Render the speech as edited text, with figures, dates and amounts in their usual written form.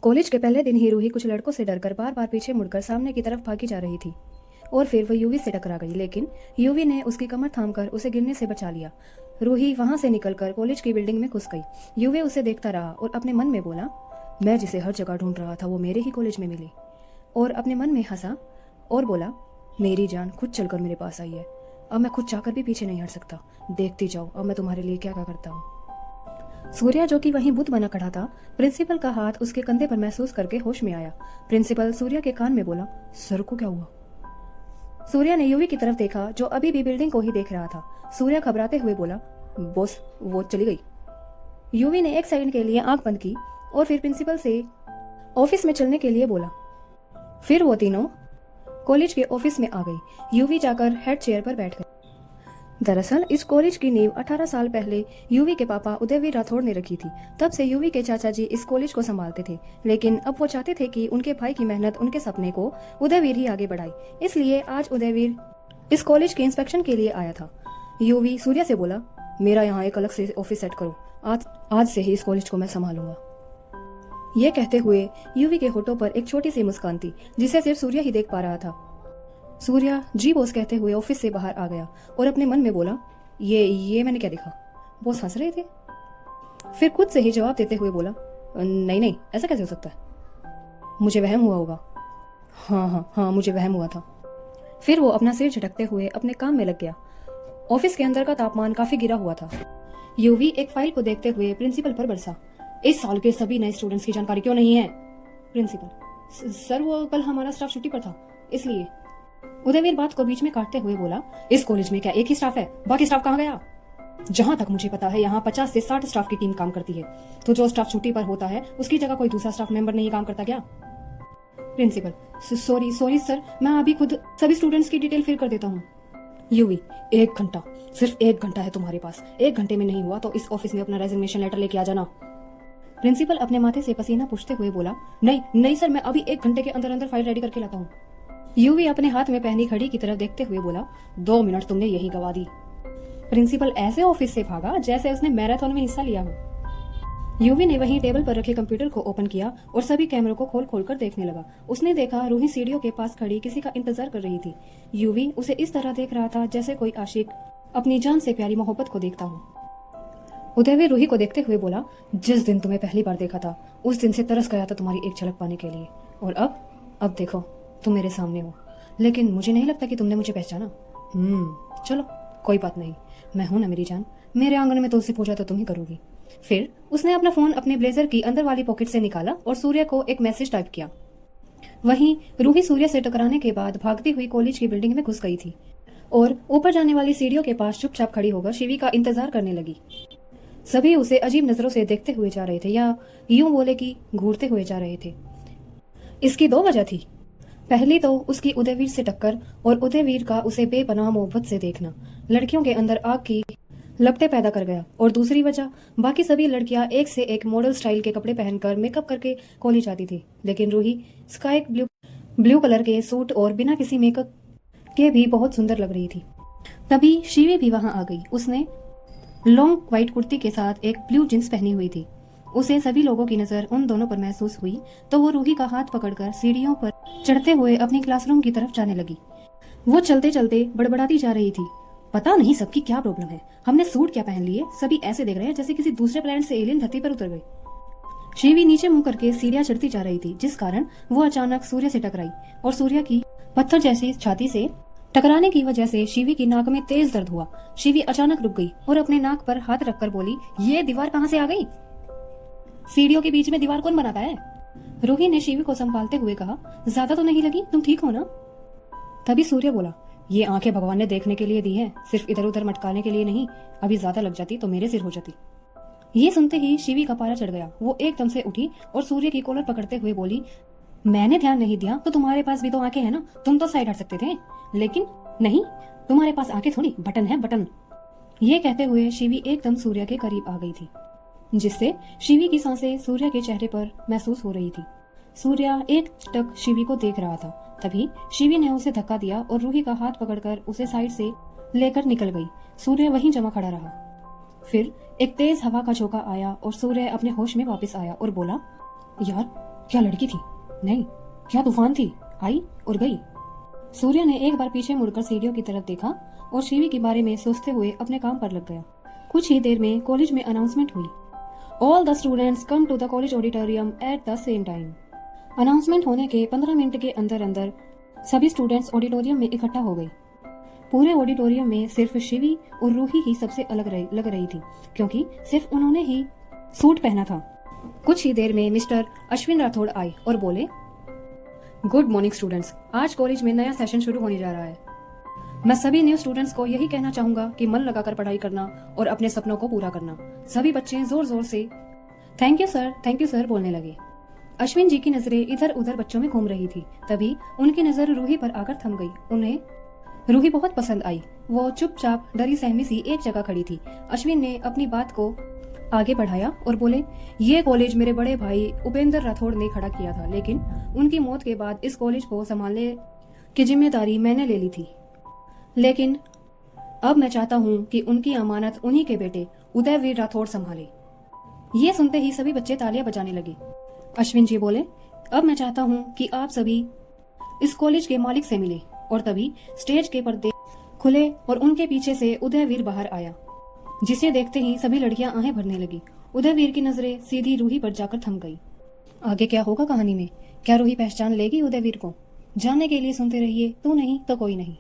College के पहले दिन ही रूही कुछ लड़कों से डरकर बार बार पीछे मुड़कर सामने की तरफ भागी जा रही थी और फिर वह यूवी से टकरा गई, लेकिन यूवी ने उसकी कमर थामकर उसे गिरने से बचा लिया। रूही वहां से निकलकर कॉलेज की बिल्डिंग में घुस गई। यूवी उसे देखता रहा और अपने मन में बोला, मैं जिसे हर जगह ढूंढ रहा था वो मेरे ही कॉलेज में मिली। और अपने मन में हंसा और बोला, मेरी जान खुद चलकर मेरे पास आई है, अब मैं खुद चाहकर भी पीछे नहीं हट सकता। देखती जाओ अब मैं तुम्हारे लिए क्या क्या करता हूँ। सूर्या, जो कि वहीं बुत बना खड़ा था, प्रिंसिपल का हाथ उसके कंधे पर महसूस करके होश में आया। प्रिंसिपल सूर्या के कान में बोला, सर को क्या हुआ? सूर्या ने यूवी की तरफ देखा जो अभी भी बिल्डिंग को ही देख रहा था। सूर्या घबराते हुए बोला, बॉस वो चली गई। यूवी ने एक सेकंड के लिए आंख बंद की और फिर प्रिंसिपल से ऑफिस में चलने के लिए बोला। फिर वो तीनों कॉलेज के ऑफिस में आ गई। यूवी जाकर हेड चेयर पर बैठ गई। दरअसल इस कॉलेज की नींव 18 साल पहले यूवी के पापा उदयवीर राठौड़ ने रखी थी। तब से यूवी के चाचा जी इस कॉलेज को संभालते थे, लेकिन अब वो चाहते थे कि उनके भाई की मेहनत, उनके सपने को उदयवीर ही आगे बढ़ाए। इसलिए आज उदयवीर इस कॉलेज के इंस्पेक्शन के लिए आया था। यूवी सूर्या से बोला, मेरा यहाँ एक अलग से ऑफिस सेट करो, आज से ही इस कॉलेज को मैं संभालूंगा। ये कहते हुए यूवी के होठों पर एक छोटी सी मुस्कान थी जिसे सिर्फ सूर्या ही देख पा रहा था। सूर्या जी बॉस कहते हुए ऑफिस से बाहर आ गया और अपने मन में बोला, ये मैंने क्या देखा? बॉस हंस रहे थे। फिर खुद से ही जवाब देते हुए बोला, नहीं ऐसा कैसे हो सकता है? मुझे वहम हुआ होगा। हाँ मुझे वहम हुआ था। फिर वो अपना सिर झटकते हुए अपने काम में लग गया। ऑफिस के अंदर का तापमान काफी गिरा हुआ था। यूवी एक फाइल को देखते हुए प्रिंसिपल पर बरसा, इस साल के सभी नए स्टूडेंट्स की जानकारी क्यों नहीं है? प्रिंसिपल, सर वो कल हमारा स्टाफ छुट्टी पर था इसलिए। उदयवीर बात को बीच में काटते हुए बोला, इस कॉलेज में क्या एक ही स्टाफ है? बाकी स्टाफ कहाँ गया? जहां तक मुझे पता है यहाँ 50 से 60 स्टाफ की टीम काम करती है, तो जो स्टाफ छुट्टी पर होता है उसकी जगह कोई दूसरा स्टाफ मेंबर नहीं काम करता क्या? प्रिंसिपल, सॉरी सर, मैं अभी खुद सभी स्टूडेंट्स की डिटेल फिल कर देता हूँ। यूवी, 1 घंटा, सिर्फ 1 घंटा है तुम्हारे पास। 1 घंटे में नहीं हुआ तो इस ऑफिस में अपना रेजिग्नेशन लेटर लेके आ जाना। प्रिंसिपल अपने माथे से पसीना पूछते हुए बोला, नहीं सर, मैं अभी 1 घंटे के अंदर अंदर फाइल रेडी करके लाता हूँ। यूवी अपने हाथ में पहनी घड़ी की तरफ देखते हुए बोला, 2 मिनट तुमने यही गवा दी। प्रिंसिपल ऐसे ऑफिस से भागा जैसे उसने मैराथन में हिस्सा लिया हो। यूवी ने वहीं टेबल पर रखे कंप्यूटर को ओपन किया और सभी कैमरों को खोल कर देखने लगा। उसने देखा रूही सीढ़ियों के पास खड़ी किसी का इंतजार कर रही थी। यूवी उसे इस तरह देख रहा था जैसे कोई आशिक अपनी जान से प्यारी मोहब्बत को देखता हो। उदयवीर रूही को देखते हुए बोला, जिस दिन तुम्हें पहली बार देखा था उस दिन से तरस गया था तुम्हारी एक झलक पाने के लिए, और अब देखो तुम मेरे सामने हो, लेकिन मुझे नहीं लगता कि तुमने मुझे पहचाना। चलो कोई बात नहीं, मैं हूं ना मेरी जान। मेरे आंगन में तुलसी पूजा तो तुम ही करोगी। फिर उसने अपना फोन अपने ब्लेजर की अंदर वाली पॉकेट से निकाला और सूर्य को एक मैसेज टाइप किया। वहीं रूही सूर्य से टकराने के बाद भागती हुई कॉलेज की बिल्डिंग में घुस गई थी और ऊपर जाने वाली सीढ़ियों के पास चुपचाप खड़ी होकर शिवी का इंतजार करने लगी। सभी उसे अजीब नजरों से देखते हुए जा रहे थे, या यूं बोले कि घूरते हुए जा रहे थे। इसकी 2 वजह थी। पहली तो उसकी उदयवीर से टक्कर और उदयवीर का उसे बेपनाह मोहब्बत से देखना लड़कियों के अंदर आग की लपटें पैदा कर गया, और दूसरी वजह, बाकी सभी लड़कियां एक से एक मॉडल स्टाइल के कपड़े पहनकर मेकअप करके कॉलेज आती थी, लेकिन रूही स्काई ब्लू कलर के सूट और बिना किसी मेकअप के भी बहुत सुंदर लग रही थी। तभी शिवी भी वहां आ गई। उसने लॉन्ग व्हाइट कुर्ती के साथ एक ब्लू जींस पहनी हुई थी। उसे सभी लोगों की नजर उन दोनों पर महसूस हुई तो वो रूही का हाथ पकड़कर सीढ़ियों पर चढ़ते हुए अपनी क्लासरूम की तरफ जाने लगी। वो चलते चलते बड़बड़ाती जा रही थी, पता नहीं सबकी क्या प्रॉब्लम है, हमने सूट क्या पहन लिए, सभी ऐसे देख रहे हैं जैसे किसी दूसरे प्लेनेट से एलियन धरती पर उतर गए। शिवी नीचे मुंह करके सीढ़ियां चढ़ती जा रही थी, जिस कारण वो अचानक सूर्य से टकराई और सूर्य की पत्थर जैसी छाती से टकराने की वजह से शिवी की नाक में तेज दर्द हुआ। शिवी अचानक रुक गई और अपने नाक पर हाथ रखकर बोली, ये दीवार कहाँ से आ गई? सीढ़ियों के बीच में दीवार कौन बनाता है? रूही ने शिवी को संभालते हुए कहा, ज्यादा तो नहीं लगी? तुम ठीक हो ना? तभी सूर्य बोला, ये आंखें भगवान ने देखने के लिए दी है, सिर्फ इधर उधर मटकाने के लिए नहीं। अभी ज्यादा लग जाती तो मेरे सिर हो जाती। ये सुनते ही शिवी का पारा चढ़ गया। वो एकदम से उठी और सूर्य की कॉलर पकड़ते हुए बोली, मैंने ध्यान नहीं दिया तो तुम्हारे पास भी तो आंखें हैं ना, तुम तो साइड हट सकते थे, लेकिन नहीं, तुम्हारे पास आंखें थोड़ी, बटन है, बटन। ये कहते हुए शिवी एकदम सूर्य के करीब आ गई थी, जिससे शिवी की सांसें सूर्य के चेहरे पर महसूस हो रही थी। सूर्य एक टक शिवी को देख रहा था। तभी शिवी ने उसे धक्का दिया और रूही का हाथ पकड़कर उसे साइड से लेकर निकल गई। सूर्य वहीं जमा खड़ा रहा। फिर एक तेज हवा का झोंका आया और सूर्य अपने होश में वापस आया और बोला, यार क्या लड़की थी? नहीं, क्या तूफान थी? आई और गई। सूर्य ने एक बार पीछे मुड़कर सीढ़ियों की तरफ देखा और शिवी के बारे में सोचते हुए अपने काम पर लग गया। कुछ ही देर में कॉलेज में अनाउंसमेंट हुई। All the students come to the college auditorium at the same time. Announcement होने के 15 मिनट के अंदर अंदर सभी स्टूडेंट्स ऑडिटोरियम में इकट्ठा हो गई। पूरे ऑडिटोरियम में सिर्फ शिवी और रूही ही सबसे अलग लग रही थी, क्योंकि सिर्फ उन्होंने ही सूट पहना था। कुछ ही देर में मिस्टर अश्विन राठौड़ आए और बोले, गुड मॉर्निंग स्टूडेंट्स, आज कॉलेज में नया सेशन शुरू होने जा रहा है। मैं सभी न्यू स्टूडेंट्स को यही कहना चाहूंगा कि मन लगाकर पढ़ाई करना और अपने सपनों को पूरा करना। सभी बच्चे जोर जोर से थैंक यू सर बोलने लगे। अश्विन जी की नजरें इधर उधर बच्चों में घूम रही थी। तभी उनकी नजर रूही पर आकर थम गई। उन्हें रूही बहुत पसंद आई। वो चुपचाप डरी सहमी सी एक जगह खड़ी थी। अश्विन ने अपनी बात को आगे बढ़ाया और बोले, ये कॉलेज मेरे बड़े भाई उपेंद्र राठौड़ ने खड़ा किया था, लेकिन उनकी मौत के बाद इस कॉलेज को संभालने की जिम्मेदारी मैंने ले ली थी। लेकिन अब मैं चाहता हूँ कि उनकी अमानत उन्हीं के बेटे उदयवीर राठौड़ संभाले। ये सुनते ही सभी बच्चे तालियां बजाने लगे। अश्विन जी बोले, अब मैं चाहता हूँ कि आप सभी इस कॉलेज के मालिक से मिले। और तभी स्टेज के पर्दे खुले और उनके पीछे से उदयवीर बाहर आया, जिसे देखते ही सभी लड़कियां आहें भरने लगी। उदयवीर की नजरें सीधी रूही पर जाकर थम गई। आगे क्या होगा कहानी में? क्या रूही पहचान लेगी उदयवीर को? जानने के लिए सुनते रहिए तू नहीं तो कोई नहीं।